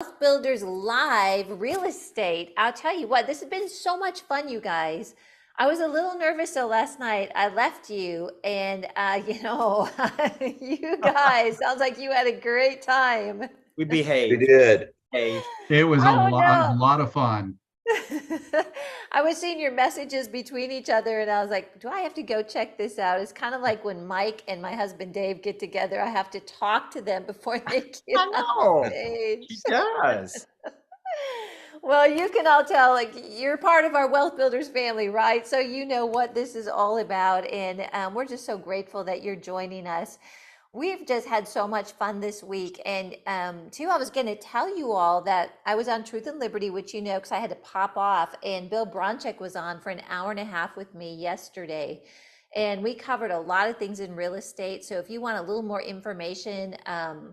Wealth Builders Live Real Estate. I'll tell you what, this has been so much fun, you guys. I was a little nervous though last night. I left you, and you guys sounds like you had a great time. We We behaved. did. Behaved. It was I don't a know. lot of fun. I was seeing your messages between each other, and I was like, do I have to go check this out? It's kind of like when Mike and my husband Dave get together, I have to talk to them before they get I on know. stage. She does. Well, you can all tell, like, you're part of our Wealth Builders family, right? So you know what this is all about. And we're just so grateful that you're joining us. We've just had so much fun this week. And too, I was going to tell you all that I was on Truth and Liberty, which you know, because I had to pop off. And Bill Bronchick was on for an hour and a half with me yesterday. And we covered a lot of things in real estate. So if you want a little more information, and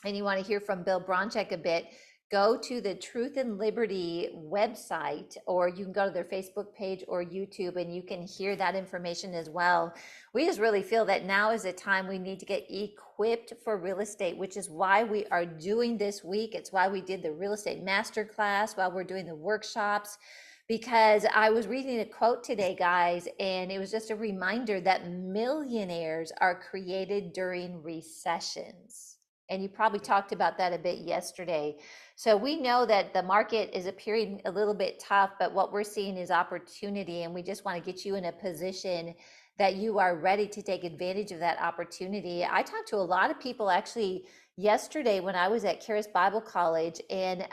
you want to hear from Bill Bronchick a bit, go to the Truth and Liberty website, or you can go to their Facebook page or YouTube, and you can hear that information as well. We just really feel that now is the time we need to get equipped for real estate, which is why we are doing this week. It's why we did the real estate masterclass, while we're doing the workshops, because I was reading a quote today, guys, and it was just a reminder that millionaires are created during recessions. And you probably talked about that a bit yesterday. So we know that the market is appearing a little bit tough, but what we're seeing is opportunity. And we just want to get you in a position that you are ready to take advantage of that opportunity. I talked to a lot of people actually yesterday when I was at Charis Bible College, and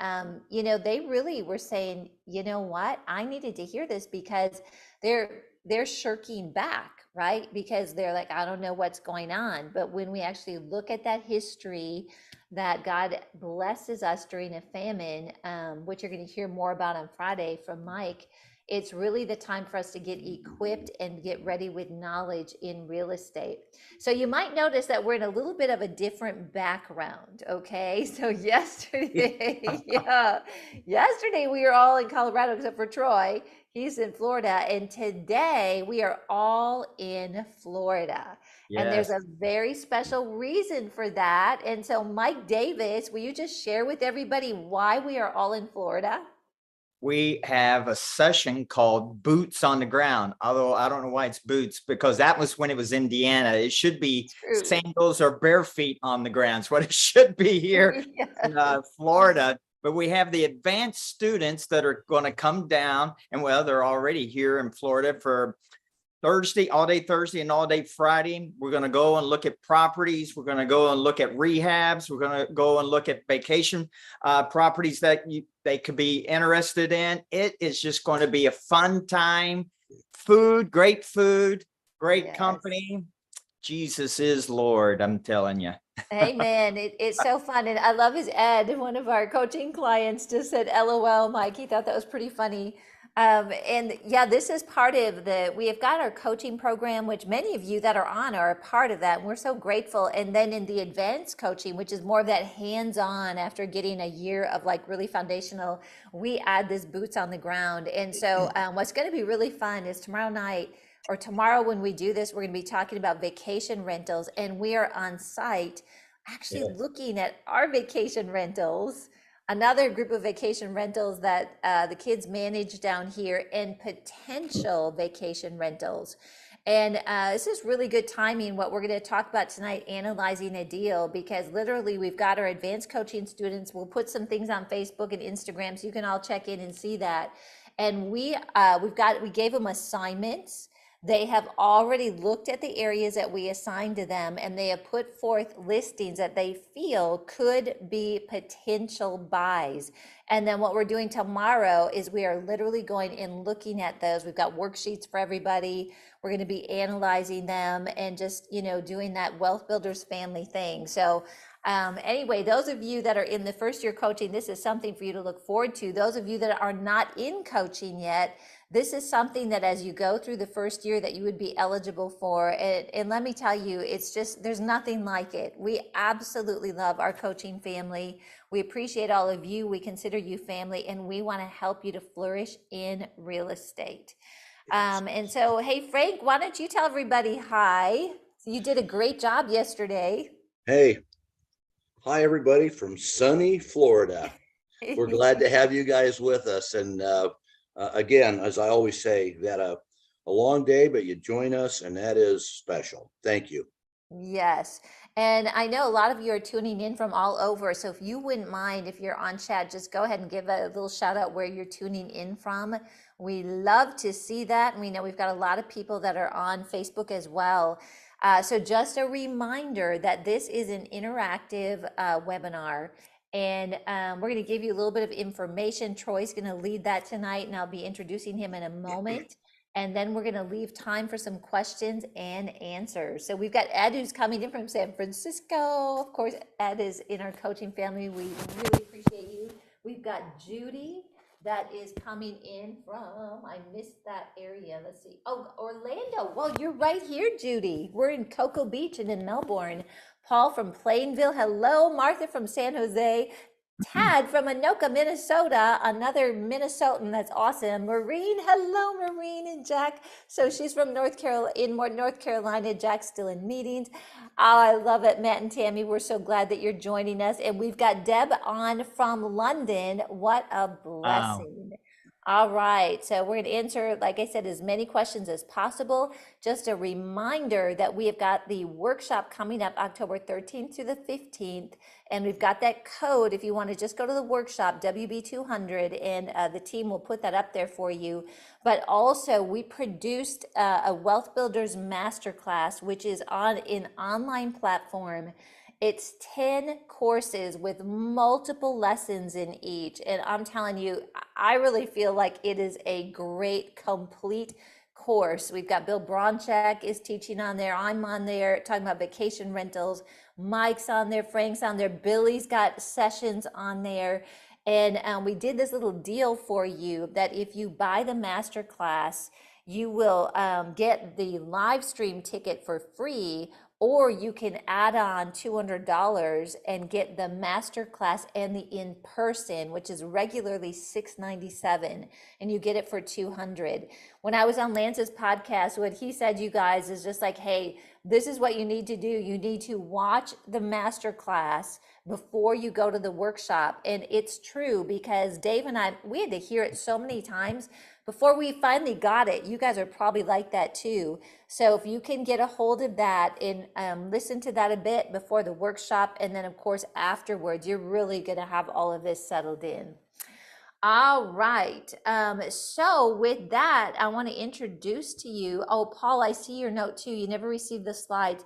they really were saying, you know what, I needed to hear this because they're shirking back, right? Because they're like, I don't know what's going on. But when we actually look at that history that God blesses us during a famine, which you're going to hear more about on Friday from Mike, it's really the time for us to get equipped and get ready with knowledge in real estate. So you might notice that we're in a little bit of a different background, okay? So yesterday, yesterday we were all in Colorado except for Troy. He's in Florida, and today we are all in Florida. And there's Yes. a very special reason for that. And so, Mike Davis, will you just share with everybody why we are all in Florida? We have a session called Boots on the Ground. Although I don't know why it's boots, because that was when it was Indiana. It should be True. sandals or bare feet on the ground. It's what it should be here in Florida. But we have the advanced students that are going to come down, and well, they're already here in Florida for Thursday, all day Thursday and all day Friday. We're going to go and look at properties. We're going to go and look at rehabs. We're going to go and look at vacation properties that they could be interested in. It is just going to be a fun time. Food, great Yes. company. Jesus is Lord, I'm telling you. Amen. It's so fun. And I love his Ed. One of our coaching clients just said, LOL, Mike. He thought that was pretty funny. And yeah, this is part of we have got our coaching program, which many of you that are on are a part of that. And we're so grateful. And then in the advanced coaching, which is more of that hands-on after getting a year of like really foundational, we add this boots on the ground. And so what's going to be really fun is tomorrow night, or tomorrow when we do this, we're going to be talking about vacation rentals, and we are on site actually looking at our vacation rentals, another group of vacation rentals that the kids manage down here, and potential vacation rentals. And this is really good timing, what we're going to talk about tonight, analyzing a deal, because literally we've got our advanced coaching students. We'll put some things on Facebook and Instagram so you can all check in and see that. And we gave them assignments. They have already looked at the areas that we assigned to them, and they have put forth listings that they feel could be potential buys. And then what we're doing tomorrow is we are literally going and looking at those. We've got worksheets for everybody. We're going to be analyzing them and just, doing that Wealth Builders family thing. So anyway, those of you that are in the first year coaching, this is something for you to look forward to. Those of you that are not in coaching yet, this is something that as you go through the first year that you would be eligible for. And let me tell you, it's just, there's nothing like it. We absolutely love our coaching family. We appreciate all of you. We consider you family, and we want to help you to flourish in real estate. And so, hey, Frank, why don't you tell everybody hi? You did a great job yesterday. Hey, Hi, everybody from sunny Florida. We're glad to have you guys with us. And again, as I always say, we had a long day, but you join us, and that is special. Thank you. Yes. And I know a lot of you are tuning in from all over. So if you wouldn't mind, if you're on chat, just go ahead and give a little shout out where you're tuning in from. We love to see that. And we know we've got a lot of people that are on Facebook as well. So just a reminder that this is an interactive webinar. And we're going to give you a little bit of information. Troy's going to lead that tonight, and I'll be introducing him in a moment. And then we're going to leave time for some questions and answers. So we've got Ed, who's coming in from San Francisco. Of course, Ed is in our coaching family. We really appreciate you. We've got Judy that is coming in from, I missed that area. Let's see. Oh, Orlando. Well, you're right here, Judy. We're in Cocoa Beach and in Melbourne. Paul from Plainville. Hello. Martha from San Jose. Tad from Anoka, Minnesota, another Minnesotan. That's awesome. Maureen, hello, Maureen and Jack. So she's from North Carolina. Jack's still in meetings. Oh, I love it, Matt and Tammy. We're so glad that you're joining us. And we've got Deb on from London. What a blessing. Wow. All right, so we're going to answer, like I said, as many questions as possible. Just a reminder that we have got the workshop coming up October 13th through the 15th, and we've got that code if you want to just go to the workshop, WB200, and the team will put that up there for you. But also, we produced a Wealth Builders Masterclass, which is on an online platform. It's 10 courses with multiple lessons in each. And I'm telling you, I really feel like it is a great, complete course. We've got Bill Bronchek is teaching on there. I'm on there talking about vacation rentals. Mike's on there. Frank's on there. Billy's got sessions on there. And we did this little deal for you that if you buy the masterclass, you will get the live stream ticket for free, or you can add on $200 and get the masterclass and the in-person, which is regularly $697, and you get it for $200. When I was on Lance's podcast, what he said, you guys, is just like, hey, this is what you need to do. You need to watch the masterclass before you go to the workshop. And it's true, because Dave and I, we had to hear it so many times before we finally got it. You guys are probably like that too. So if you can get a hold of that and listen to that a bit before the workshop, and then of course afterwards, you're really going to have all of this settled in. All right. So with that, I want to introduce to you, oh, Paul, I see your note too. You never received the slides.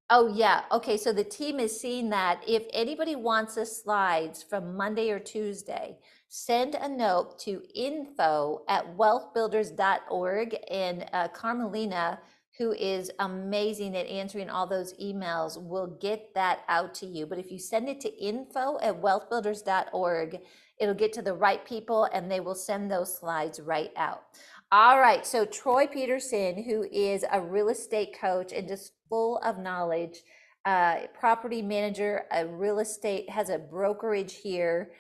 Oh, yeah. Okay. So the team is seeing that. If anybody wants the slides from Monday or Tuesday, send a note to info@wealthbuilders.org, and Carmelina, who is amazing at answering all those emails, will get that out to you. But if you send it to info@wealthbuilders.org, it'll get to the right people and they will send those slides right out. All right, so Troy Peterson, who is a real estate coach and just full of knowledge, property manager, a real estate, has a brokerage here,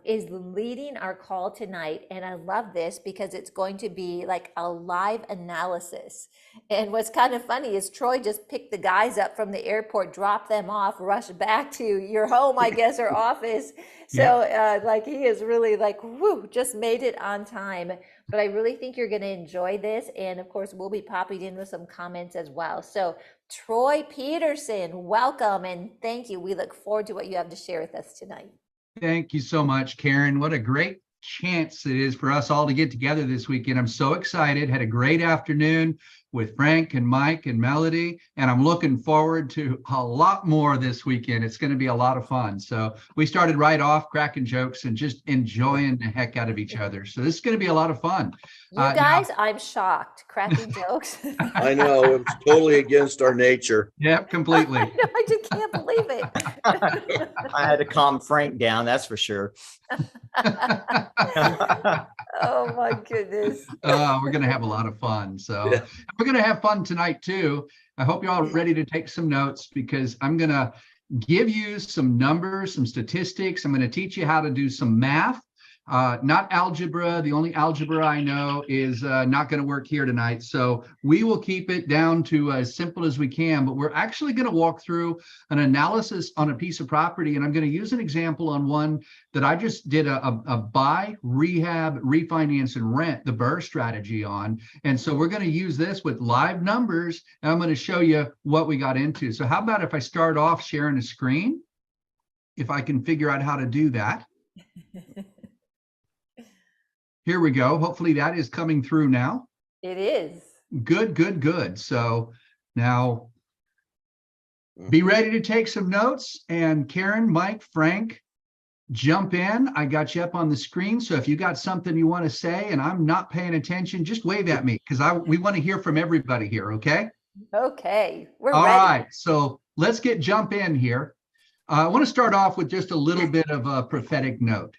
is leading our call tonight. And I love this because it's going to be like a live analysis. And what's kind of funny is Troy just picked the guys up from the airport, dropped them off, rushed back to your home, I guess, or office. So like he is really like, whoo, just made it on time. But I really think you're going to enjoy this. And of course, we'll be popping in with some comments as well. So Troy Peterson, welcome and thank you. We look forward to what you have to share with us tonight. Thank you so much, Karen. What a great chance it is for us all to get together this weekend. I'm so excited. Had a great afternoon with Frank and Mike and Melody, and I'm looking forward to a lot more this weekend. It's going to be a lot of fun. So we started right off cracking jokes and just enjoying the heck out of each other. So this is going to be a lot of fun. You guys, I'm shocked. Cracking jokes. I know, it's totally against our nature. Yep, completely. I just can't believe it. I had to calm Frank down, that's for sure. Oh my goodness. We're going to have a lot of fun. So we're going to have fun tonight too. I hope you're all ready to take some notes, because I'm going to give you some numbers, some statistics. I'm going to teach you how to do some math. Not algebra. The only algebra I know is not going to work here tonight. So we will keep it down to as simple as we can, but we're actually going to walk through an analysis on a piece of property. And I'm going to use an example on one that I just did a buy, rehab, refinance, and rent, the BRRRR strategy on. And so we're going to use this with live numbers, and I'm going to show you what we got into. So how about if I start off sharing a screen, if I can figure out how to do that. Here we go. Hopefully that is coming through now. It is. Good, good, good. So now be ready to take some notes. And Karen, Mike, Frank, jump in. I got you up on the screen. So if you got something you want to say and I'm not paying attention, just wave at me because we want to hear from everybody here. Okay. Okay. We're All ready. right. So let's jump in here. I want to start off with just a little bit of a prophetic note.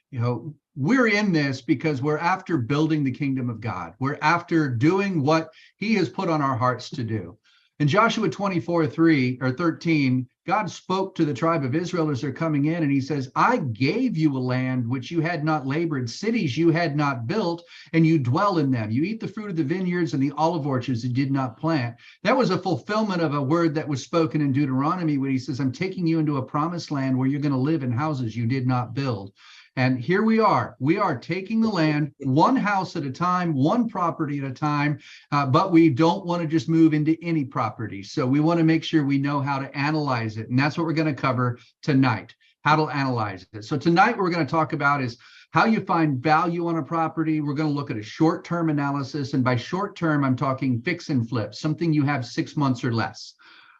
We're in this because we're after building the kingdom of God. We're after doing what he has put on our hearts to do. In Joshua 24:13, God spoke to the tribe of Israel as they're coming in, and he says, I gave you a land which you had not labored, cities you had not built, and you dwell in them. You eat the fruit of the vineyards and the olive orchards you did not plant. That was a fulfillment of a word that was spoken in Deuteronomy when he says, I'm taking you into a promised land where you're going to live in houses you did not build. And here we are taking the land one house at a time, one property at a time, but we don't want to just move into any property. So we want to make sure we know how to analyze it. And that's what we're going to cover tonight, how to analyze it. So tonight what we're going to talk about is how you find value on a property. We're going to look at a short-term analysis. And by short-term, I'm talking fix and flip, something you have 6 months or less.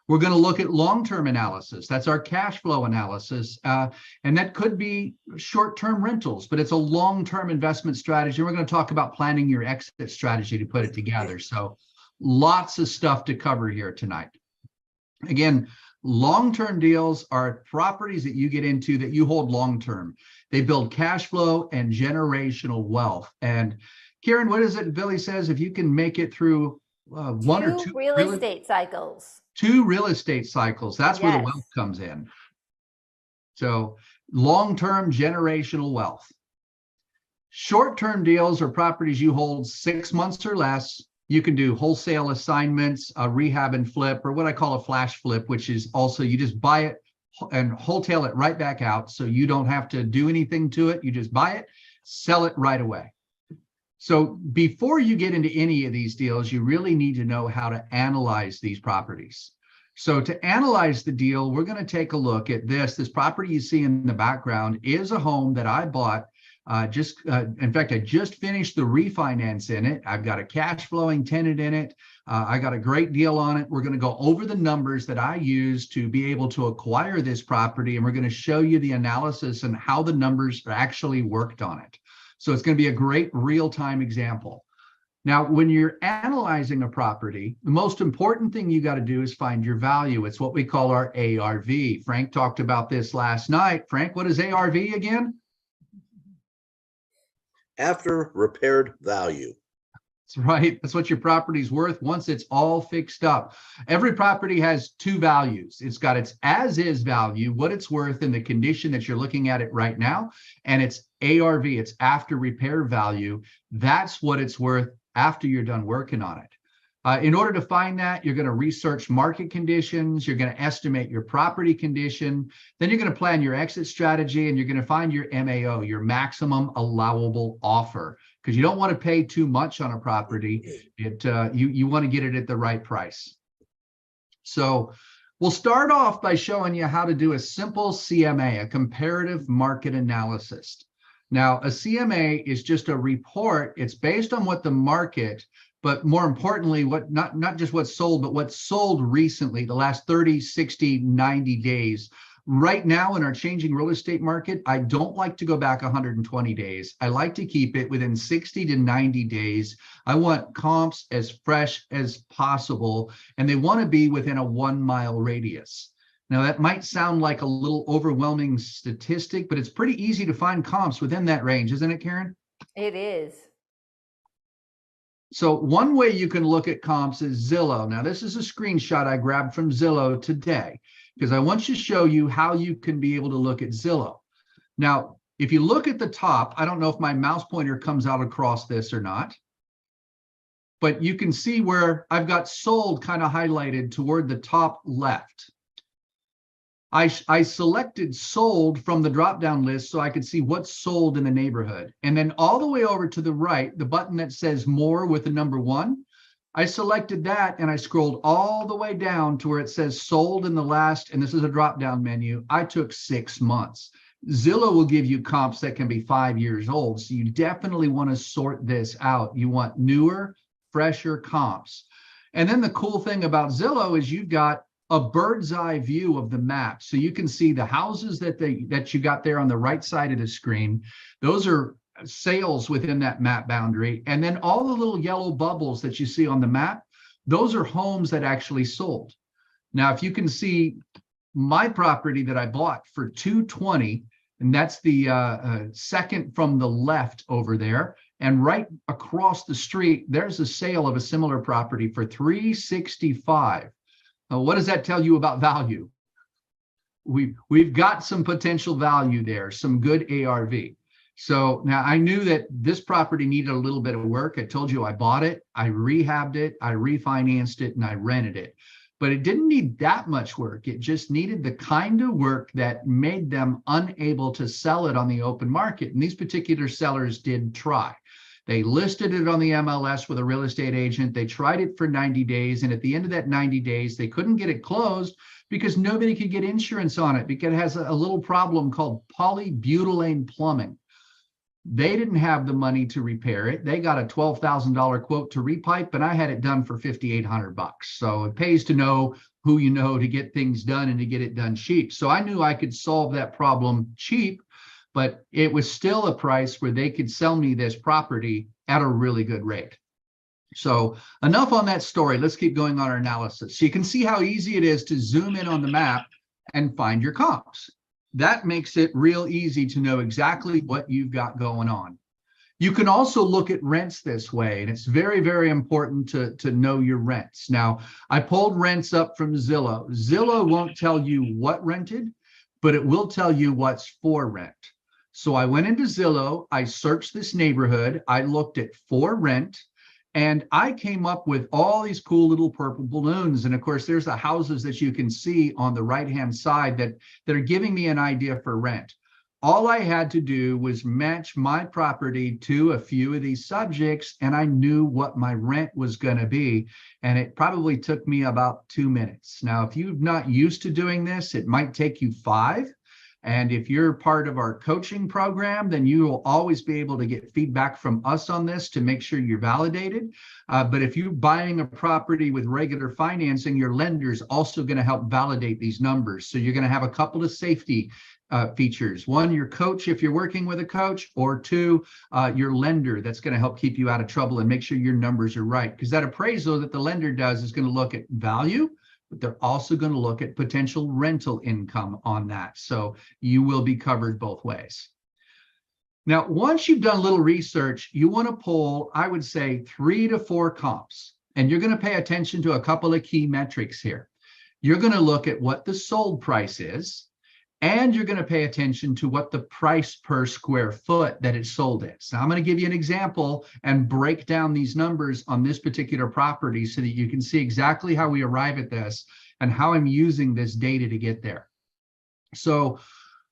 We're going to look at long-term analysis. That's our cash flow analysis. And that could be short-term rentals, but it's a long-term investment strategy. We're going to talk about planning your exit strategy to put it together. So lots of stuff to cover here tonight. Again, long-term deals are properties that you get into that you hold long-term. They build cash flow and generational wealth. And Karen, what is it Billy says? If you can make it through one or two real estate cycles. 2 real estate cycles. That's where the Yes. wealth comes in. So long-term generational wealth. Short-term deals are properties you hold 6 months or less. You can do wholesale assignments, rehab and flip, or what I call a flash flip, which is also you just buy it and wholesale it right back out. So you don't have to do anything to it. You just buy it, sell it right away. So before you get into any of these deals, you really need to know how to analyze these properties. So to analyze the deal, we're going to take a look at this. This property you see in the background is a home that I bought. In fact, I just finished the refinance in it. I've got a cash flowing tenant in it. I got a great deal on it. We're going to go over the numbers that I use to be able to acquire this property. And we're going to show you the analysis and how the numbers actually worked on it. So it's going to be a great real-time example. Now, when you're analyzing a property, the most important thing you got to do is find your value. It's what we call our ARV. Frank talked about this last night. Frank, what is ARV again? After repaired value. That's right. That's what your property's worth once it's all fixed up. Every property has 2 values. It's got its as-is value, what it's worth in the condition that you're looking at it right now, and its ARV, its after repair value. That's what it's worth after you're done working on it. In order to find that, you're going to research market conditions, you're going to estimate your property condition, then you're going to plan your exit strategy, and you're going to find your MAO, your maximum allowable offer, because you don't want to pay too much on a property. You want to get it at the right price. So we'll start off by showing you how to do a simple CMA, a comparative market analysis. Now, a CMA is just a report. It's based on what the market, but more importantly, what not just what's sold, but what's sold recently, the last 30, 60, 90 days. Right now in our changing real estate market, I don't like to go back 120 days. I like to keep it within 60 to 90 days. I want comps as fresh as possible, and they want to be within a 1 mile radius. Now, that might sound like a little overwhelming statistic, but it's pretty easy to find comps within that range, isn't it, Karen? It is. So one way you can look at comps is Zillow. Now, this is a screenshot I grabbed from Zillow today, because I want to show you how you can be able to look at Zillow. Now, If you look at the top, I don't know if my mouse pointer comes out across this or not, but you can see where I've got sold kind of highlighted toward the top left. I selected sold from the drop-down list so I could see what's sold in the neighborhood. And then all the way over to the right, the button that says more with the number 1, I selected that and I scrolled all the way down to where it says sold in the last, and this is a drop-down menu. I took 6 months. Zillow will give you comps that can be 5 years old. So you definitely want to sort this out. You want newer, fresher comps. And then the cool thing about Zillow is you've got a bird's eye view of the map. So you can see the houses that you got there on the right side of the screen. Those are sales within that map boundary. And then all the little yellow bubbles that you see on the map, those are homes that actually sold. Now, if you can see my property that I bought for $220, and that's the second from the left over there. And right across the street, there's a sale of a similar property for $365. Now, what does that tell you about value? We've got some potential value there, some good ARV. So now I knew that this property needed a little bit of work. I told you I bought it, I rehabbed it, I refinanced it, and I rented it. But it didn't need that much work. It just needed the kind of work that made them unable to sell it on the open market. And these particular sellers did try. They listed it on the MLS with a real estate agent. They tried it for 90 days. And at the end of that 90 days, they couldn't get it closed because nobody could get insurance on it because it has a little problem called polybutylene plumbing. They didn't have the money to repair it. They got a $12,000 quote to repipe, and I had it done for $5,800. So it pays to know who you know to get things done and to get it done cheap. So I knew I could solve that problem cheap, but it was still a price where they could sell me this property at a really good rate. So enough on that story. Let's keep going on our analysis. So you can see how easy it is to zoom in on the map and find your comps. That makes it real easy to know exactly what you've got going on. You can also look at rents this way, and it's very, very important to know your rents. Now, I pulled rents up from Zillow. Zillow won't tell you what rented, but it will tell you what's for rent. So I went into Zillow, I searched this neighborhood, I looked at for rent, and I came up with all these cool little purple balloons. And of course, there's the houses that you can see on the right-hand side that are giving me an idea for rent. All I had to do was match my property to a few of these subjects, and I knew what my rent was going to be. And it probably took me about 2 minutes. Now, if you're not used to doing this, it might take you 5. And if you're part of our coaching program, then you will always be able to get feedback from us on this to make sure you're validated. But if you're buying a property with regular financing, your lender is also going to help validate these numbers. So you're going to have a couple of safety features. One, your coach, if you're working with a coach, or 2, your lender that's going to help keep you out of trouble and make sure your numbers are right. Because that appraisal that the lender does is going to look at value, but they're also going to look at potential rental income on that. So you will be covered both ways. Now, once you've done a little research, you want to pull, I would say, 3 to 4 comps. And you're going to pay attention to a couple of key metrics here. You're going to look at what the sold price is, and you're going to pay attention to what the price per square foot that it sold is. Now, I'm going to give you an example and break down these numbers on this particular property so that you can see exactly how we arrive at this and how I'm using this data to get there. So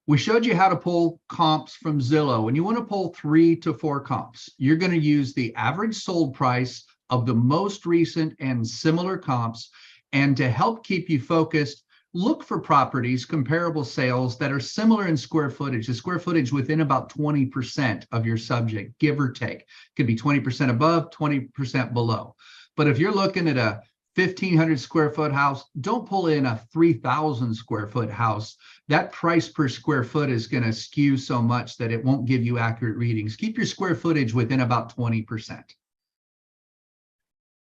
we showed you how to pull comps from Zillow. When you want to pull 3 to 4 comps, you're going to use the average sold price of the most recent and similar comps. And to help keep you focused, look for properties, comparable sales that are similar in square footage, the square footage within about 20% of your subject, give or take. It could be 20% above, 20% below. But if you're looking at a 1,500 square foot house, don't pull in a 3,000 square foot house. That price per square foot is going to skew so much that it won't give you accurate readings. Keep your square footage within about 20%.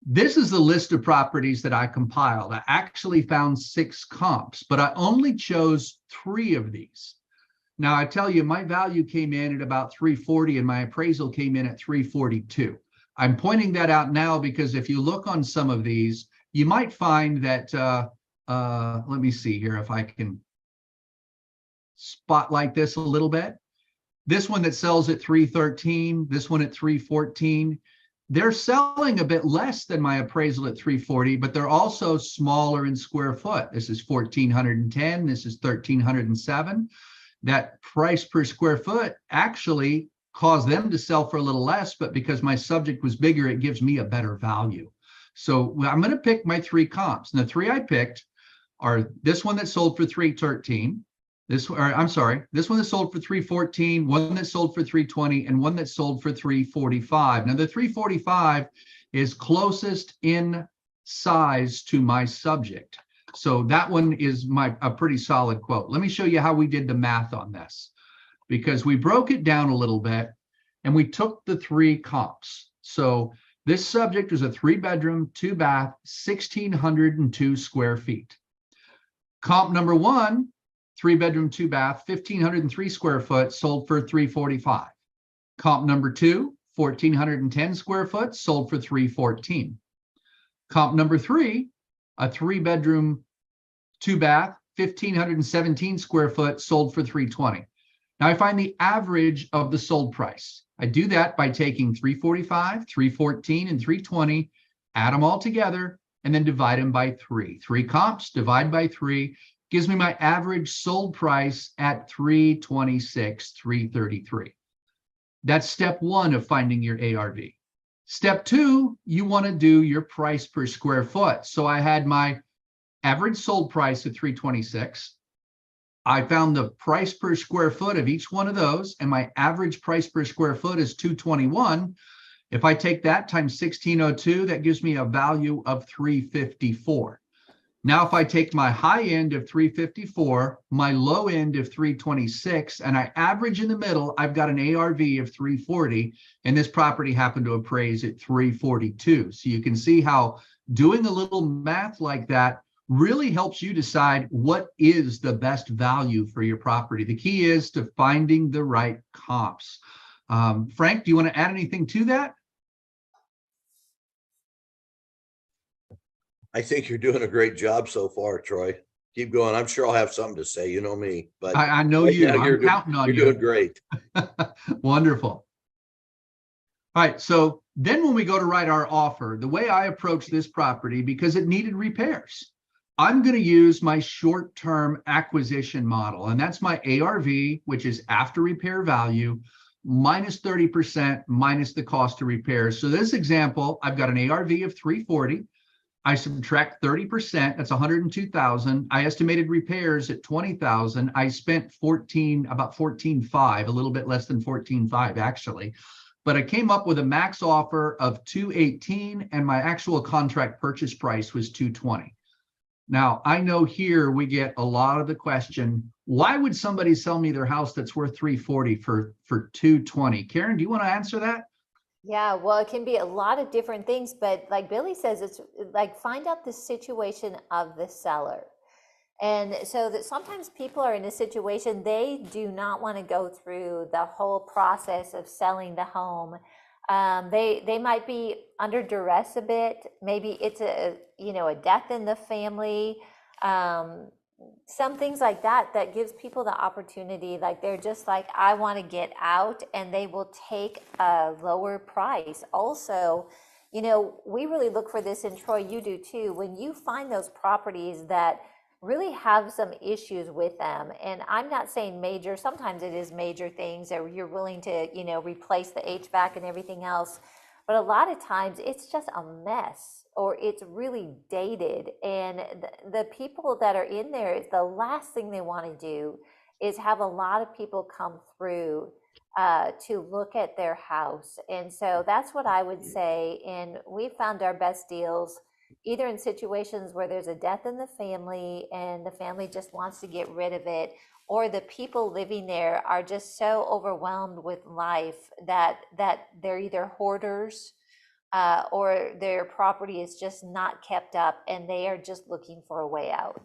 This is the list of properties that I compiled. I actually found 6 comps, but I only chose 3 of these. Now, I tell you, my value came in at about 340 and my appraisal came in at 342. I'm pointing that out now because if you look on some of these, you might find that, let me see here if I can spotlight this a little bit. This one that sells at 313, this one at 314. They're selling a bit less than my appraisal at 340, but they're also smaller in square foot. This is 1,410, this is 1,307. That price per square foot actually caused them to sell for a little less, but because my subject was bigger, it gives me a better value. So I'm going to pick my 3 comps. And the 3 I picked are this one that sold for 313, this one that sold for 314, one that sold for 320, and one that sold for 345. Now the 345 is closest in size to my subject. So that one is a pretty solid quote. Let me show you how we did the math on this, because we broke it down a little bit and we took the 3 comps. So this subject was a 3-bedroom, 2-bath, 1,602 square feet. Comp number 1, 3-bedroom, 2-bath, 1,503 square foot, sold for 345. Comp number 2, 1,410 square foot, sold for 314. Comp number 3, a 3-bedroom, 2-bath, 1,517 square foot, sold for 320. Now I find the average of the sold price. I do that by taking 345, 314, and 320, add them all together, and then divide them by 3. 3 comps, divide by 3, gives me my average sold price at 326, 333. That's step 1 of finding your ARV. Step 2, you want to do your price per square foot. So I had my average sold price at 326. I found the price per square foot of each one of those, and my average price per square foot is 221. If I take that times 1,602, that gives me a value of 354. Now, if I take my high end of 354, my low end of 326, and I average in the middle, I've got an ARV of 340, and this property happened to appraise at 342. So you can see how doing a little math like that really helps you decide what is the best value for your property. The key is to finding the right comps. Frank, do you want to add anything to that? I think you're doing a great job so far, Troy. Keep going. I'm sure I'll have something to say. You know me, but I know right you. now, I'm counting on you. You're doing great. Wonderful. All right. So then when we go to write our offer, the way I approach this property, because it needed repairs, I'm going to use my short-term acquisition model. And that's my ARV, which is after repair value, minus 30% minus the cost of repairs. So this example, I've got an ARV of 340. I subtract 30%, that's 102,000. I estimated repairs at 20,000. I spent about 14.5, a little bit less than 14.5 actually. But I came up with a max offer of 218, and my actual contract purchase price was 220. Now, I know here we get a lot of the question, why would somebody sell me their house that's worth 340 for 220? Karen, do you want to answer that? Yeah, well, it can be a lot of different things, but like Billy says, it's like find out the situation of the seller. And so that sometimes people are in a situation they do not want to go through the whole process of selling the home. They might be under duress a bit. Maybe it's a death in the family. Some things like that gives people the opportunity, like they're just like, I want to get out, and they will take a lower price. Also, we really look for this, and Troy, you do too, when you find those properties that really have some issues with them. And I'm not saying major, sometimes it is major things that you're willing to, replace the HVAC and everything else. But a lot of times it's just a mess, or it's really dated. And the people that are in there, the last thing they want to do is have a lot of people come through to look at their house. And so that's what I would say. And we found our best deals either in situations where there's a death in the family and the family just wants to get rid of it, or the people living there are just so overwhelmed with life that they're either hoarders or their property is just not kept up and they are just looking for a way out.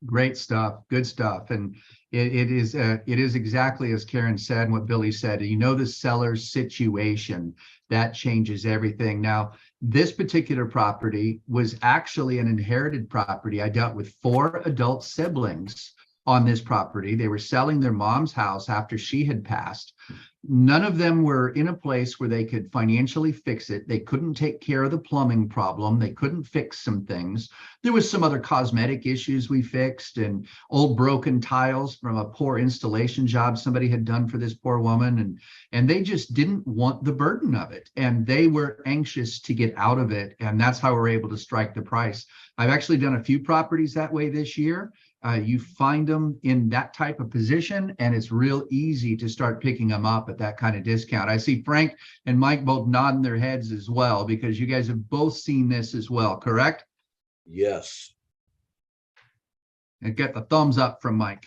Great stuff. Good stuff. And it is exactly as Karen said and what Billy said. The seller's situation, that changes everything. Now, this particular property was actually an inherited property. I dealt with 4 adult siblings on this property. They were selling their mom's house after she had passed. None of them were in a place where they could financially fix it. They couldn't take care of the plumbing problem. They couldn't fix some things. There was some other cosmetic issues we fixed and old broken tiles from a poor installation job somebody had done for this poor woman. And they just didn't want the burden of it. And they were anxious to get out of it. And that's how we're able to strike the price. I've actually done a few properties that way this year. You find them in that type of position, and it's real easy to start picking them up at that kind of discount. I see Frank and Mike both nodding their heads as well, because you guys have both seen this as well, correct? Yes. And get the thumbs up from Mike.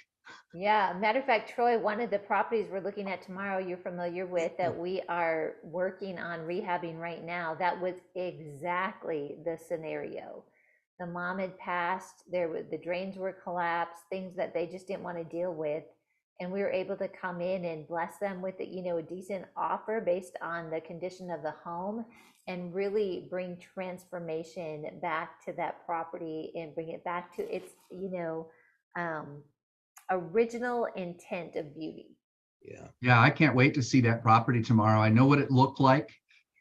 Yeah, matter of fact, Troy, one of the properties we're looking at tomorrow, you're familiar with, that we are working on rehabbing right now, that was exactly the scenario. The mom had passed, the drains were collapsed, things that they just didn't want to deal with. And we were able to come in and bless them with a decent offer based on the condition of the home, and really bring transformation back to that property and bring it back to its, original intent of beauty. Yeah. Yeah, I can't wait to see that property tomorrow. I know what it looked like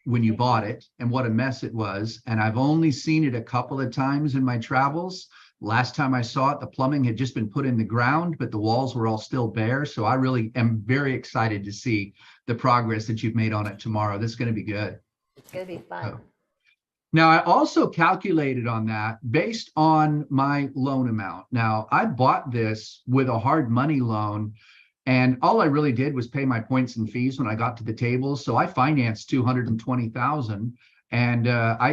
when you bought it and what a mess it was. And I've only seen it a couple of times in my travels. Last time I saw it, the plumbing had just been put in the ground, but the walls were all still bare. So I really am very excited to see the progress that you've made on it tomorrow. This is going to be good. It's going to be fun. Now, I also calculated on that based on my loan amount. Now, I bought this with a hard money loan, and all I really did was pay my points and fees when I got to the table. So I financed $220,000. And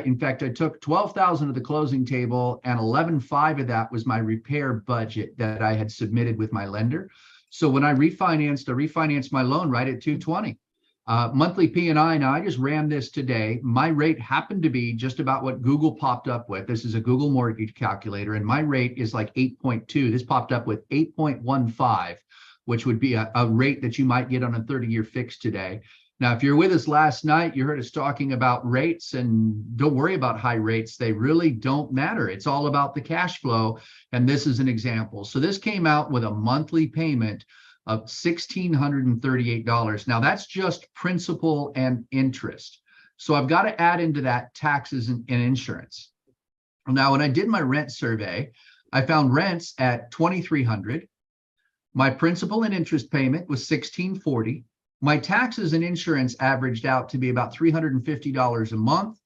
in fact, I took $12,000 of the closing table, and $11,500 of that was my repair budget that I had submitted with my lender. So when I refinanced my loan right at $220,000. Monthly P&I, now I just ran this today. My rate happened to be just about what Google popped up with. This is a Google mortgage calculator, and my rate is like 8.2. This popped up with 8.15, which would be a rate that you might get on a 30-year fix today. Now, if you're with us last night, you heard us talking about rates, and don't worry about high rates. They really don't matter. It's all about the cash flow, and this is an example. So this came out with a monthly payment of $1,638. Now, that's just principal and interest. So I've got to add into that taxes and insurance. Now, when I did my rent survey, I found rents at $2,300. My principal and interest payment was $1,640. My taxes and insurance averaged out to be about $350 a month.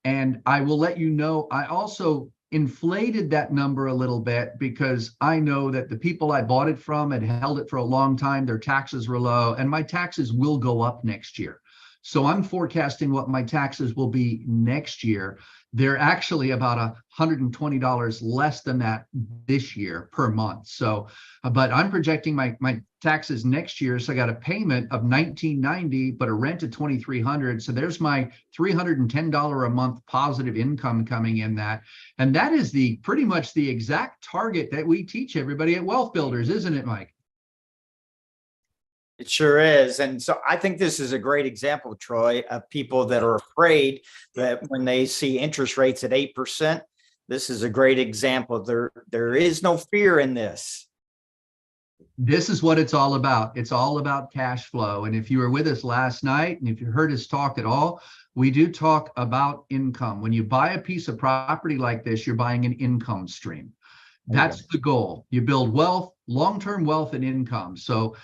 And I will let you know, I also inflated that number a little bit because I know that the people I bought it from had held it for a long time. Their taxes were low, and my taxes will go up next year. So I'm forecasting what my taxes will be next year. They're actually about $120 less than that this year per month. So, but I'm projecting my taxes next year. So I got a payment of $1,990, but a rent of $2,300. So there's my $310 a month positive income coming in that. And that is pretty much the exact target that we teach everybody at Wealth Builders, isn't it, Mike? It sure is. And so I think this is a great example, Troy, of people that are afraid that when they see interest rates at 8%, this is a great example. There is no fear in this. This is what it's all about. It's all about cash flow. And if you were with us last night, and if you heard us talk at all, we do talk about income. When you buy a piece of property like this, you're buying an income stream. That's the goal. You build wealth, long-term wealth and income. So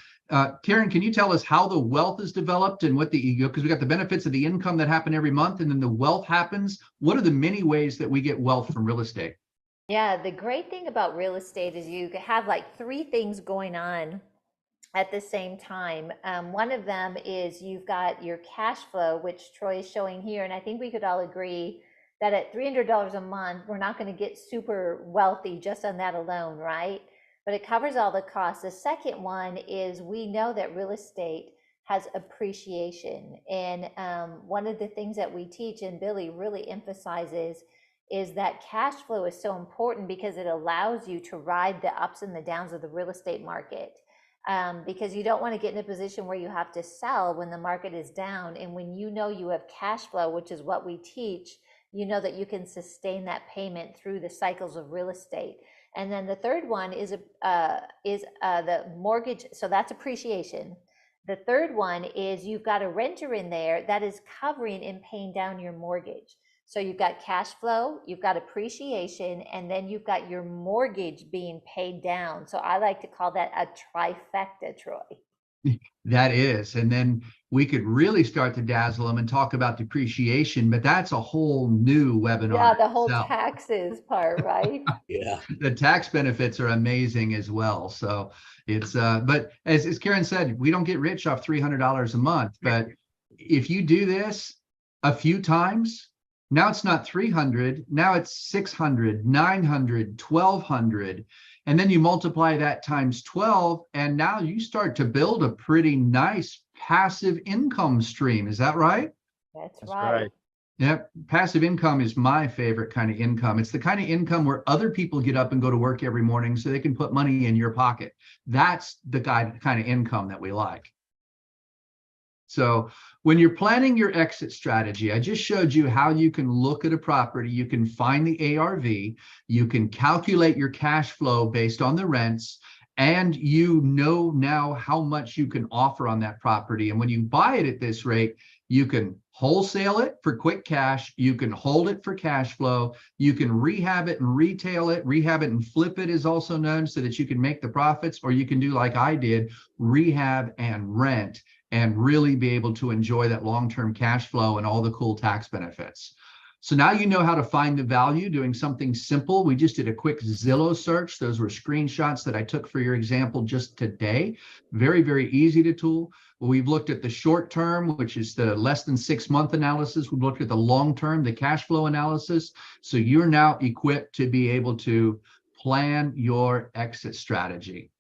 Karen, can you tell us how the wealth is developed and what because we got the benefits of the income that happen every month, and then the wealth happens. What are the many ways that we get wealth from real estate? Yeah, the great thing about real estate is you have like three things going on at the same time. One of them is you've got your cash flow, which Troy is showing here. And I think we could all agree that at $300 a month, we're not going to get super wealthy just on that alone, right? But it covers all the costs. The second one is we know that real estate has appreciation. And one of the things that we teach, and Billy really emphasizes, is that cash flow is so important because it allows you to ride the ups and the downs of the real estate market. Because you don't want to get in a position where you have to sell when the market is down. And when you know you have cash flow, which is what we teach, you know that you can sustain that payment through the cycles of real estate. And then the third one is the mortgage. So that's appreciation. The third one is you've got a renter in there that is covering and paying down your mortgage. So you've got cash flow, you've got appreciation, and then you've got your mortgage being paid down. So I like to call that a trifecta, Troy. That is. And then we could really start to dazzle them and talk about depreciation, but that's a whole new webinar. Yeah, the whole itself. taxes part, right? Yeah. The tax benefits are amazing as well. So it's, but as Karen said, we don't get rich off $300 a month, but if you do this a few times, now it's not 300, now it's 600, 900, 1200. And then you multiply that times 12, and now you start to build a pretty nice passive income stream. Is that right? That's That's right. right. Yep. Passive income is my favorite kind of income. It's the kind of income where other people get up and go to work every morning so they can put money in your pocket. That's the kind of income that we like. So when you're planning your exit strategy, I just showed you how you can look at a property, you can find the ARV, you can calculate your cash flow based on the rents, and you know now how much you can offer on that property. And when you buy it at this rate, you can wholesale it for quick cash, you can hold it for cash flow, you can rehab it and retail it, rehab it and flip it is also known, so that you can make the profits, or you can do like I did, rehab and rent, and really be able to enjoy that long-term cash flow and all the cool tax benefits. So now you know how to find the value doing something simple. We just did a quick Zillow search. Those were screenshots that I took for your example just today. Very, very easy to tool. We've looked at the short term, which is the less than 6 month analysis. We've looked at the long term, the cash flow analysis. So you're now equipped to be able to plan your exit strategy.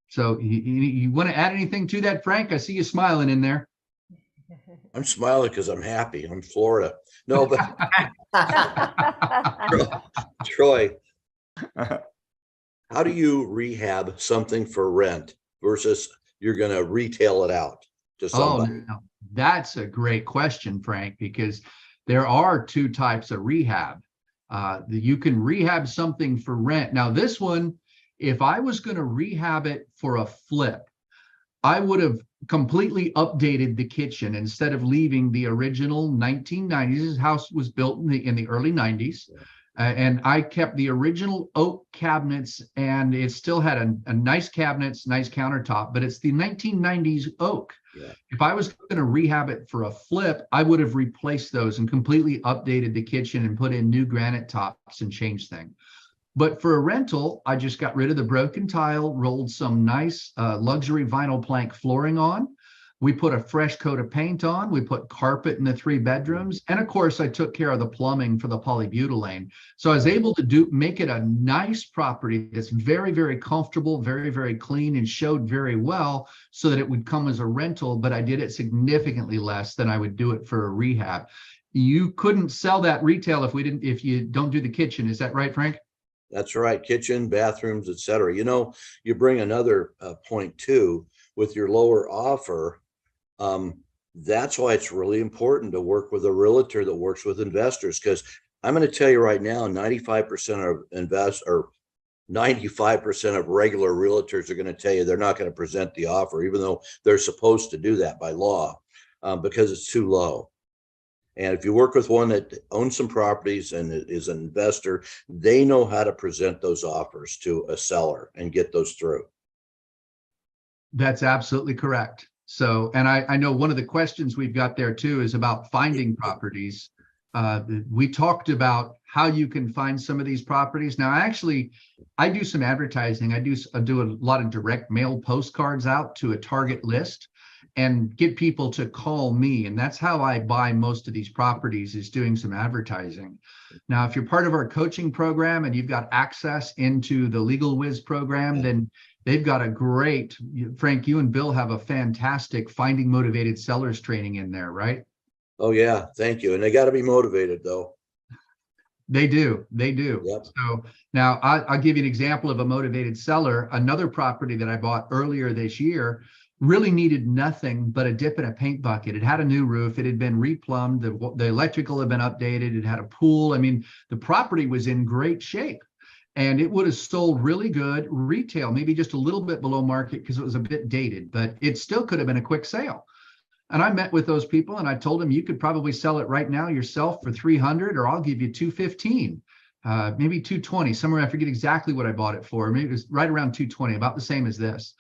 So you want to add anything to that, Frank? I see you smiling in there. I'm smiling because I'm happy. I'm Florida. No, but Troy, how do you rehab something for rent versus you're going to retail it out to somebody? Oh, no, that's a great question, Frank, because there are two types of rehab. You can rehab something for rent. Now, this one, if I was going to rehab it for a flip, I would have completely updated the kitchen instead of leaving the original 1990s. This house was built in the early 90s. And I kept the original oak cabinets, and it still had a nice cabinets, nice countertop, but it's the 1990s oak. Yeah. If I was going to rehab it for a flip, I would have replaced those and completely updated the kitchen and put in new granite tops and changed things. But for a rental, I just got rid of the broken tile, rolled some nice luxury vinyl plank flooring on. We put a fresh coat of paint on. We put carpet in the 3 bedrooms. And of course, I took care of the plumbing for the polybutylene. So I was able to make it a nice property that's very, very comfortable, very, very clean, and showed very well so that it would come as a rental, but I did it significantly less than I would do it for a rehab. You couldn't sell that retail if you don't do the kitchen. Is that right, Frank? That's right. Kitchen, bathrooms, etc. You know, you bring another point too with your lower offer. That's why it's really important to work with a realtor that works with investors, because I'm going to tell you right now, 95% of 95% of regular realtors are going to tell you they're not going to present the offer, even though they're supposed to do that by law, because it's too low. And if you work with one that owns some properties and is an investor, they know how to present those offers to a seller and get those through. That's absolutely correct. So, and I know one of the questions we've got there too is about finding properties. We talked about how you can find some of these properties. Now, I do some advertising. I do a lot of direct mail postcards out to a target list and get people to call me. And that's how I buy most of these properties, is doing some advertising. Now, if you're part of our coaching program and you've got access into the Legal Wiz program, then they've got a great, Frank, you and Bill have a fantastic Finding Motivated Sellers training in there, right? Oh yeah, thank you. And they got to be motivated though. They do. Yep. So now I'll give you an example of a motivated seller. Another property that I bought earlier this year really needed nothing but a dip in a paint bucket. It had a new roof. It had been replumbed. The electrical had been updated. It had a pool. I mean, the property was in great shape. and it would have sold really good retail, maybe just a little bit below market because it was a bit dated, but it still could have been a quick sale. And I met with those people and I told them, you could probably sell it right now yourself for 300, or I'll give you 215, maybe 220, somewhere. I forget exactly what I bought it for. Maybe it was right around 220, about the same as this.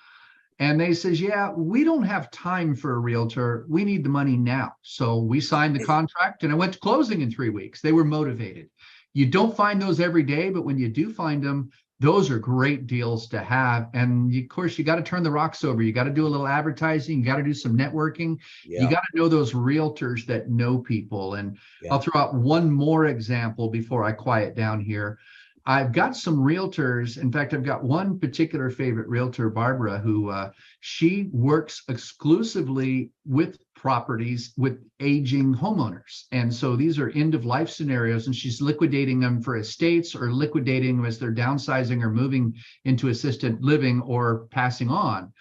And they says, yeah, we don't have time for a realtor. We need the money now. So we signed the contract and I went to closing in 3 weeks. They were motivated. You don't find those every day, but when you do find them, those are great deals to have. And of course, you got to turn the rocks over. You got to do a little advertising. You got to do some networking. You got to know those realtors that know people. And I'll throw out one more example before I quiet down here. I've got some realtors. In fact, I've got one particular favorite realtor, Barbara, who she works exclusively with properties with aging homeowners. And so these are end of life scenarios, and she's liquidating them for estates or liquidating them as they're downsizing or moving into assisted living or passing on.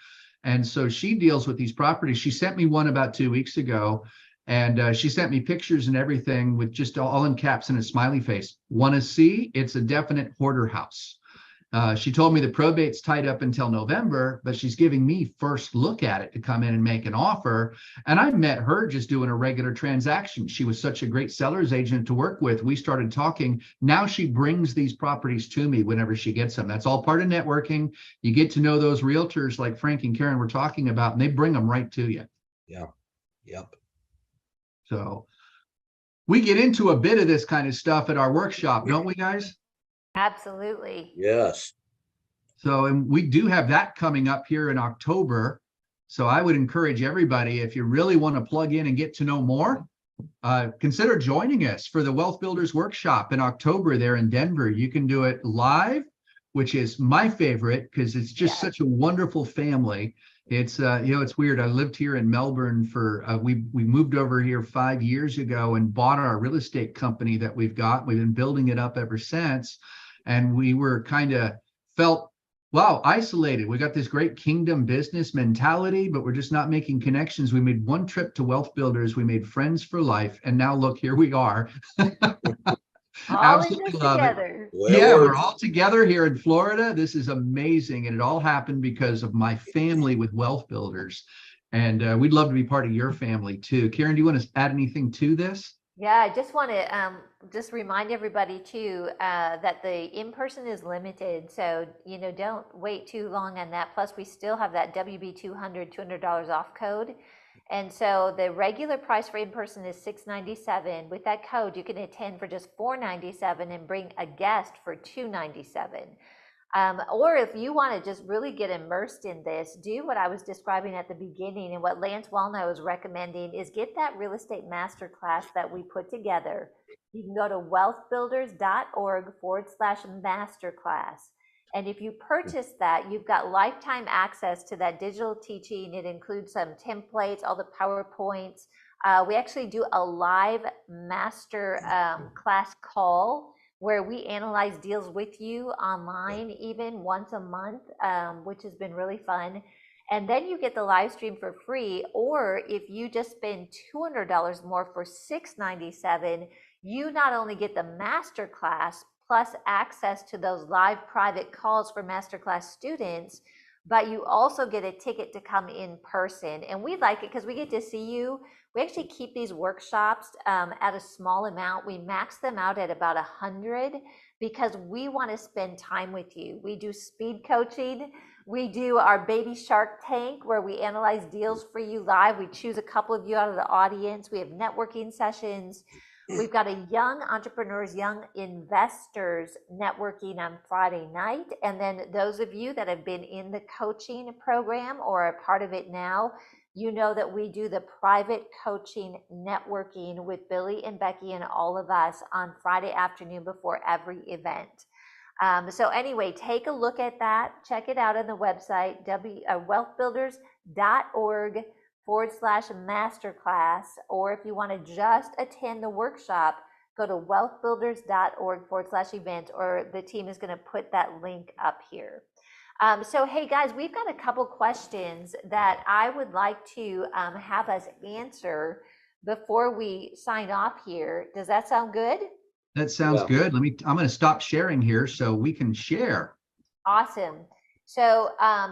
And so she deals with these properties. She sent me one about 2 weeks ago. And she sent me pictures and everything with just all in caps and a smiley face. Want to see? It's a definite hoarder house. She told me the probate's tied up until November, but she's giving me first look at it to come in and make an offer. And I met her just doing a regular transaction. She was such a great seller's agent to work with. We started talking. Now she brings these properties to me whenever she gets them. That's all part of networking. You get to know those realtors like Frank and Karen were talking about, and they bring them right to you. Yeah. Yep. So we get into a bit of this kind of stuff at our workshop, don't we, guys? Absolutely. Yes. So, and we do have that coming up here in October. So I would encourage everybody, if you really want to plug in and get to know more, consider joining us for the Wealth Builders Workshop in October there in Denver. You can do it live, which is my favorite because it's just such a wonderful family. It's it's weird. I lived here in Melbourne for we moved over here 5 years ago and bought our real estate company that we've got. We've been building it up ever since, and we were kind of felt isolated. We got this great kingdom business mentality, but we're just not making connections. We made one trip to Wealth Builders. We made friends for life, and now look, here we are. All in this together. We're all together here in Florida. This is amazing. And it all happened because of my family with Wealth Builders. And we'd love to be part of your family too. Karen, do you want to add anything to this? Yeah, I just want to just remind everybody too that the in-person is limited. So, don't wait too long on that. Plus, we still have that WB200 $200 off code. And so the regular price for in-person is $697. With that code, you can attend for just $497 and bring a guest for $297. Or if you want to just really get immersed in this, do what I was describing at the beginning, and what Lance Wallnau was recommending is get that real estate masterclass that we put together. You can go to wealthbuilders.org/masterclass. And if you purchase that, you've got lifetime access to that digital teaching. It includes some templates, all the PowerPoints. We actually do a live master class call where we analyze deals with you online, even once a month, which has been really fun. And then you get the live stream for free. Or if you just spend $200 more for $697, you not only get the master class plus access to those live private calls for masterclass students, but you also get a ticket to come in person. And we like it because we get to see you. We actually keep these workshops at a small amount. We max them out at about 100 because we want to spend time with you. We do speed coaching. We do our baby shark tank where we analyze deals for you live. We choose a couple of you out of the audience. We have networking sessions. We've got a young entrepreneurs, young investors networking on Friday night. And then those of you that have been in the coaching program or are part of it now, you know that we do the private coaching networking with Billy and Becky and all of us on Friday afternoon before every event. So anyway, take a look at that. Check it out on the website, wealthbuilders.org/masterclass. Or if you want to just attend the workshop, go to wealthbuilders.org/events, or the team is going to put that link up here. So, hey guys, we've got a couple questions that I would like to have us answer before we sign off here. Does that sound good? That sounds Yeah. good. I'm going to stop sharing here so we can share. Awesome. So,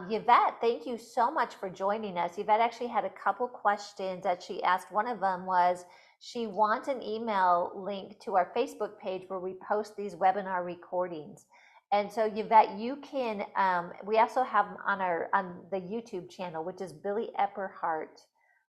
Yvette, thank you so much for joining us. Yvette actually had a couple questions that she asked. One of them was she wants an email link to our Facebook page where we post these webinar recordings. And so, Yvette, you can. We also have them on the YouTube channel, which is Billy Epperhart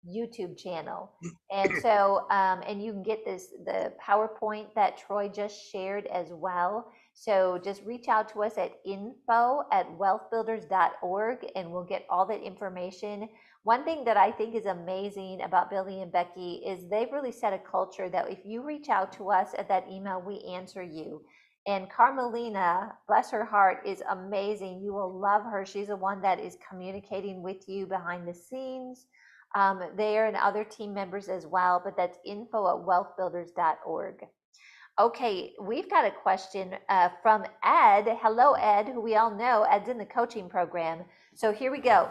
YouTube channel. And so, and you can get the PowerPoint that Troy just shared as well. So just reach out to us at info@wealthbuilders.org and we'll get all that information. One thing that I think is amazing about Billy and Becky is they've really set a culture that if you reach out to us at that email, we answer you. And Carmelina, bless her heart, is amazing. You will love her. She's the one that is communicating with you behind the scenes. There and other team members as well, but that's info@wealthbuilders.org. Okay, we've got a question from Ed. Hello, Ed, who we all know. Ed's in the coaching program. So here we go.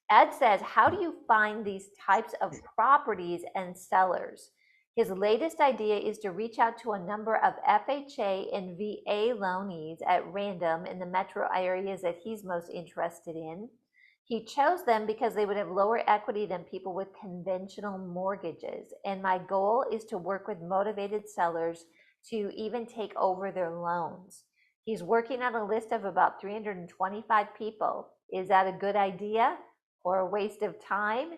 Ed says, how do you find these types of properties and sellers? His latest idea is to reach out to a number of FHA and VA loanees at random in the metro areas that he's most interested in. He chose them because they would have lower equity than people with conventional mortgages. And my goal is to work with motivated sellers to even take over their loans. He's working on a list of about 325 people. Is that a good idea or a waste of time?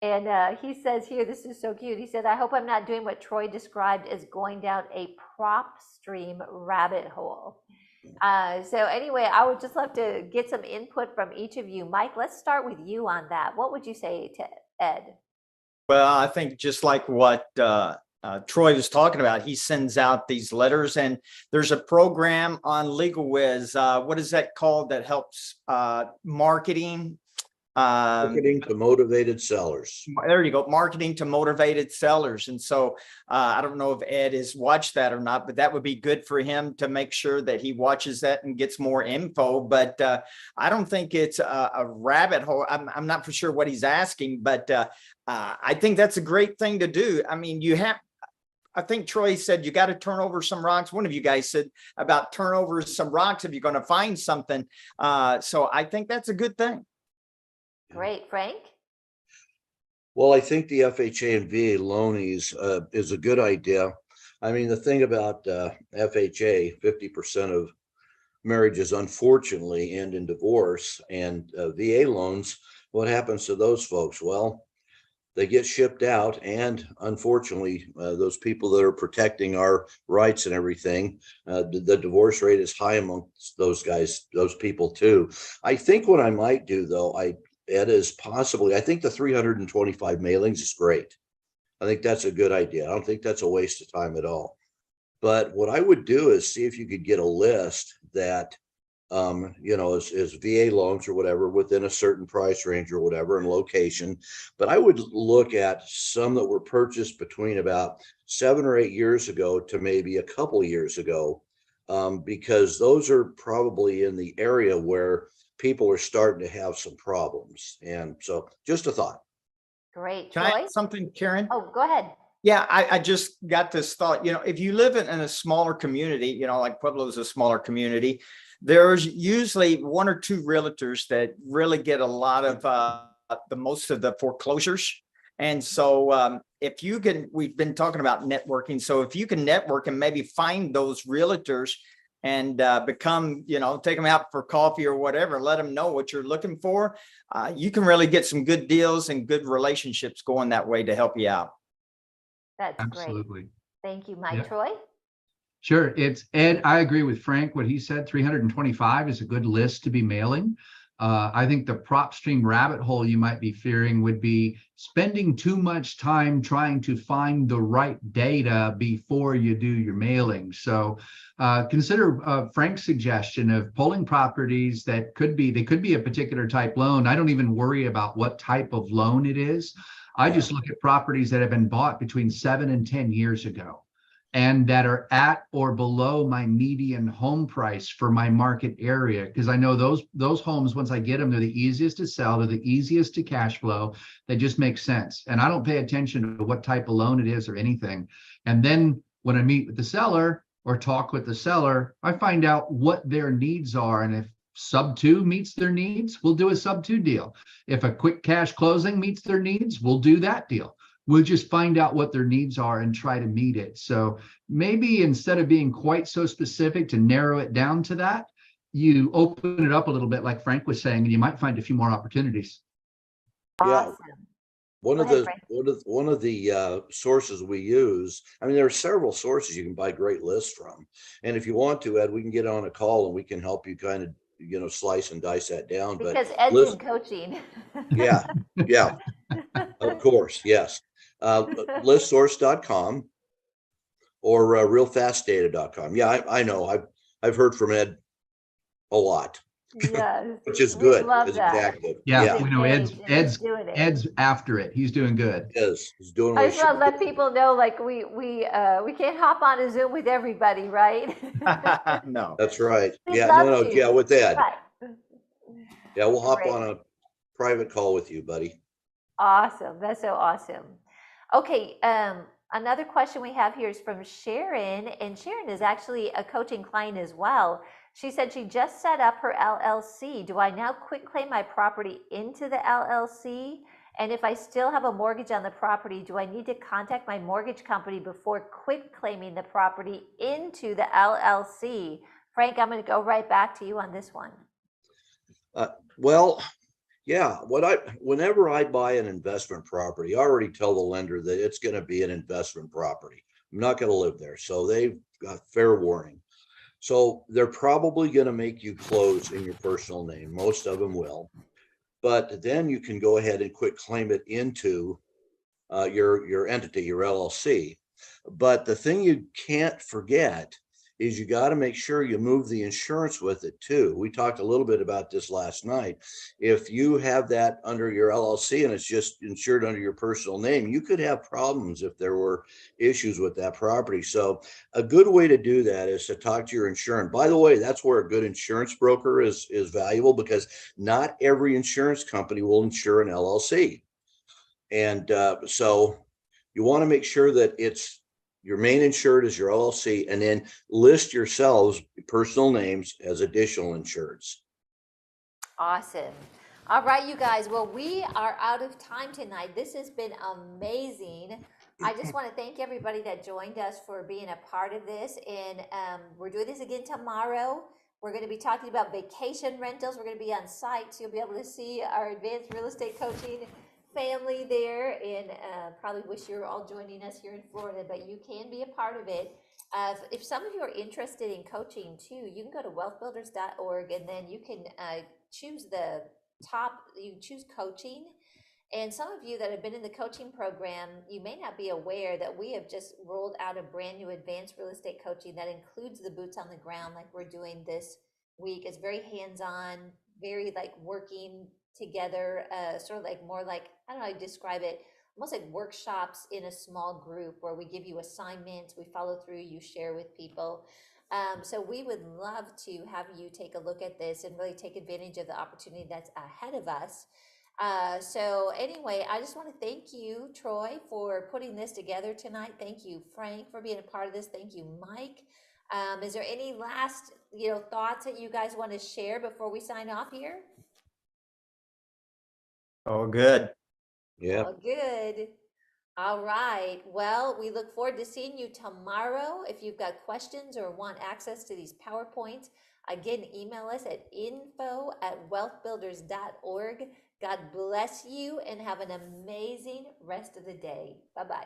And he says here, this is so cute. He said, I hope I'm not doing what Troy described as going down a prop stream rabbit hole. So anyway, I would just love to get some input from each of you. Mike, let's start with you on that. What would you say to Ed? Well, I think just like what Troy was talking about, he sends out these letters, and there's a program on LegalWiz. What is that called that helps marketing? Marketing to motivated sellers. There you go, marketing to motivated sellers. And so I don't know if Ed has watched that or not, but that would be good for him to make sure that he watches that and gets more info. But I don't think it's a rabbit hole. I'm not for sure what he's asking, but I think that's a great thing to do. I mean, I think Troy said you got to turn over some rocks. One of you guys said about turn over some rocks if you're going to find something. So I think that's a good thing. Great. Frank? Well, I think the FHA and VA loanees is a good idea. I mean, the thing about FHA, 50% of marriages unfortunately end in divorce, and VA loans, what happens to those folks? Well, they get shipped out, and unfortunately, those people that are protecting our rights and everything, the divorce rate is high amongst those guys, those people too. I think what I might do though, Ed, is possibly, I think the 325 mailings is great. I think that's a good idea. I don't think that's a waste of time at all. But what I would do is see if you could get a list that, is VA loans or whatever within a certain price range or whatever and location. But I would look at some that were purchased between about 7 or 8 years ago to maybe a couple years ago, because those are probably in the area where people are starting to have some problems. And so just a thought. Great. Can I Troy? add something, Karen? Oh, go ahead. Yeah, I just got this thought, if you live in a smaller community, like Pueblo is a smaller community, there's usually 1 or 2 realtors that really get a lot of the most of the foreclosures. And so if you can, we've been talking about networking. So if you can network and maybe find those realtors and become, take them out for coffee or whatever, let them know what you're looking for, you can really get some good deals and good relationships going that way to help you out. That's Absolutely. great. Thank you, Mike. Yeah. Troy? Sure. It's Ed. I agree with Frank. What he said, 325 is a good list to be mailing. I think the prop stream rabbit hole you might be fearing would be spending too much time trying to find the right data before you do your mailing. So consider Frank's suggestion of pulling properties that could be a particular type loan. I don't even worry about what type of loan it is. I just look at properties that have been bought between 7 and 10 years ago and that are at or below my median home price for my market area. Because I know those homes, once I get them, they're the easiest to sell, they're the easiest to cash flow. They just make sense. And I don't pay attention to what type of loan it is or anything. And then when I meet with the seller, or talk with the seller, I find out what their needs are. And if sub 2 meets their needs, we'll do a sub 2 deal. If a quick cash closing meets their needs, we'll do that deal. We'll just find out what their needs are and try to meet it. So maybe instead of being quite so specific, to narrow it down to that, you open it up a little bit, like Frank was saying, and you might find a few more opportunities. Yeah. Awesome. One Go of ahead, the Frank. one of the sources we use, I mean, there are several sources you can buy great lists from. And if you want to, Ed, we can get on a call and we can help you kind of, slice and dice that down. But Because Ed's in coaching. yeah, yeah, of course, yes. Listsource.com or realfastdata.com. Yeah, I know. I've heard from Ed a lot, Yes, which is we good love as that. executive. He's Yeah, Yeah, we know engaged and he's doing it. Ed's after it. He's doing good. he's doing I what he just should want to be let doing. people know, like we can't hop on a Zoom with everybody, right? No. That's right. We'd Yeah, love no, to. yeah, with Ed. Right. Yeah, we'll hop Great. on a private call with you, buddy. Awesome. That's so awesome. Okay. Another question we have here is from Sharon, and Sharon is actually a coaching client as well. She said she just set up her LLC. Do I now quit claim my property into the LLC? And if I still have a mortgage on the property, do I need to contact my mortgage company before quit claiming the property into the LLC? Frank, I'm going to go right back to you on this one. Well, yeah, whenever I buy an investment property, I already tell the lender that it's going to be an investment property. I'm not going to live there. So they've got fair warning. So they're probably going to make you close in your personal name. Most of them will. But then you can go ahead and quit claim it into your entity, your LLC. But the thing you can't forget is you got to make sure you move the insurance with it too. We talked a little bit about this last night. If you have that under your LLC and it's just insured under your personal name, you could have problems if there were issues with that property. So a good way to do that is to talk to your insurance. By the way, that's where a good insurance broker is valuable, because not every insurance company will insure an LLC. And so you want to make sure that it's your main insured is your LLC, and then list yourselves personal names as additional insureds. Awesome. All right, you guys. Well, we are out of time tonight. This has been amazing. I just want to thank everybody that joined us for being a part of this. And we're doing this again tomorrow. We're going to be talking about vacation rentals. We're going to be on site, so you'll be able to see our advanced real estate coaching family there. And probably wish you were all joining us here in Florida, but you can be a part of it. If some of you are interested in coaching too, you can go to wealthbuilders.org, and then you can choose the top, you choose coaching. And some of you that have been in the coaching program, you may not be aware that we have just rolled out a brand new advanced real estate coaching that includes the boots on the ground, like we're doing this week. It's very hands-on, very like working together, sort of like more like, I don't know how to describe it, almost like workshops in a small group where we give you assignments, we follow through, you share with people. So we would love to have you take a look at this and really take advantage of the opportunity that's ahead of us. So anyway, I just want to thank you, Troy, for putting this together tonight. Thank you, Frank, for being a part of this. Thank you, Mike. Is there any last, thoughts that you guys want to share before we sign off here? Oh, good. Yeah. Oh, good. All right. Well, we look forward to seeing you tomorrow. If you've got questions or want access to these PowerPoints, again, email us at info@wealthbuilders.org. God bless you and have an amazing rest of the day. Bye-bye.